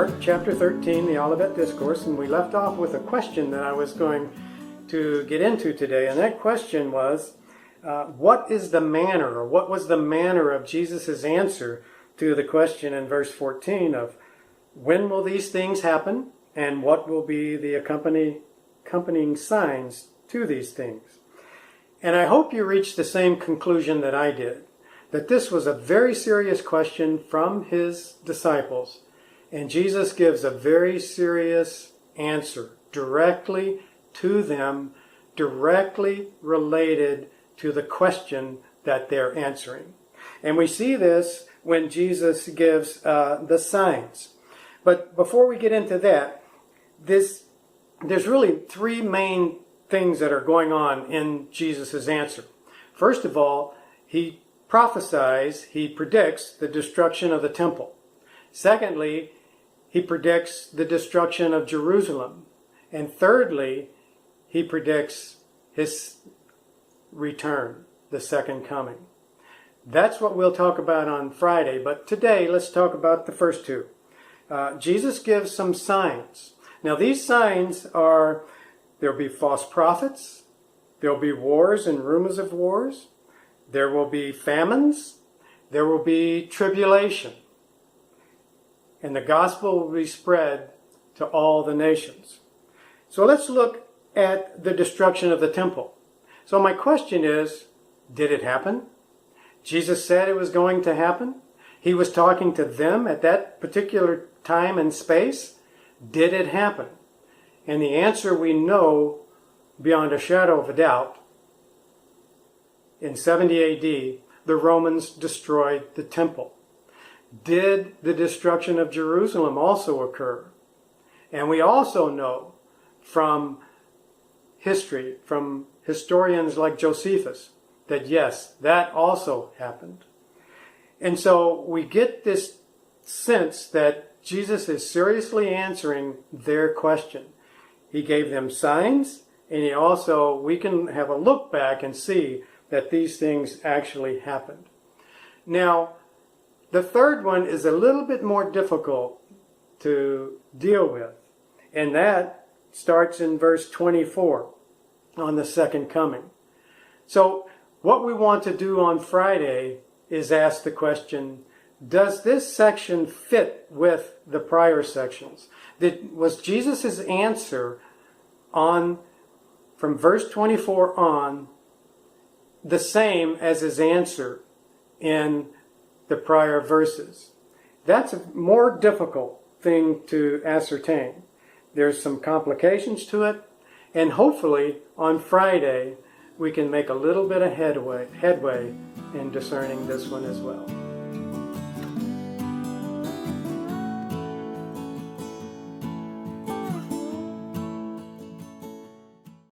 Mark chapter 13, the Olivet Discourse, and we left off with a question that I was going to get into today. And that question was, what is the manner, or what was the manner of Jesus' answer to the question in verse 14 of when will these things happen and what will be the accompanying signs to these things? And I hope you reached the same conclusion that I did, that this was a very serious question from his disciples, and Jesus gives a very serious answer directly to them, directly related to the question that they're answering. And we see this when Jesus gives the signs. But before we get into that, there's really three main things that are going on in Jesus' answer. First of all, he prophesies, he predicts the destruction of the temple. Secondly, he predicts the destruction of Jerusalem. And thirdly, he predicts his return, the second coming. That's what we'll talk about on Friday, but today let's talk about the first two. Jesus gives some signs. Now these signs are, there'll be false prophets, there'll be wars and rumors of wars, there will be famines, there will be tribulation, and the gospel will be spread to all the nations. So let's look at the destruction of the temple. So my question is, did it happen? Jesus said it was going to happen. He was talking to them at that particular time and space. Did it happen? And the answer we know beyond a shadow of a doubt. In 70 AD, the Romans destroyed the temple. Did the destruction of Jerusalem also occur? And we also know from history, from historians like Josephus, that yes, that also happened. And so we get this sense that Jesus is seriously answering their question. He gave them signs, and we can have a look back and see that these things actually happened. Now, the third one is a little bit more difficult to deal with, and that starts in verse 24 on the second coming. So what we want to do on Friday is ask the question, does this section fit with the prior sections? Was Jesus' answer from verse 24 on the same as his answer in the prior verses? That's a more difficult thing to ascertain. There's some complications to it, and hopefully on Friday we can make a little bit of headway in discerning this one as well.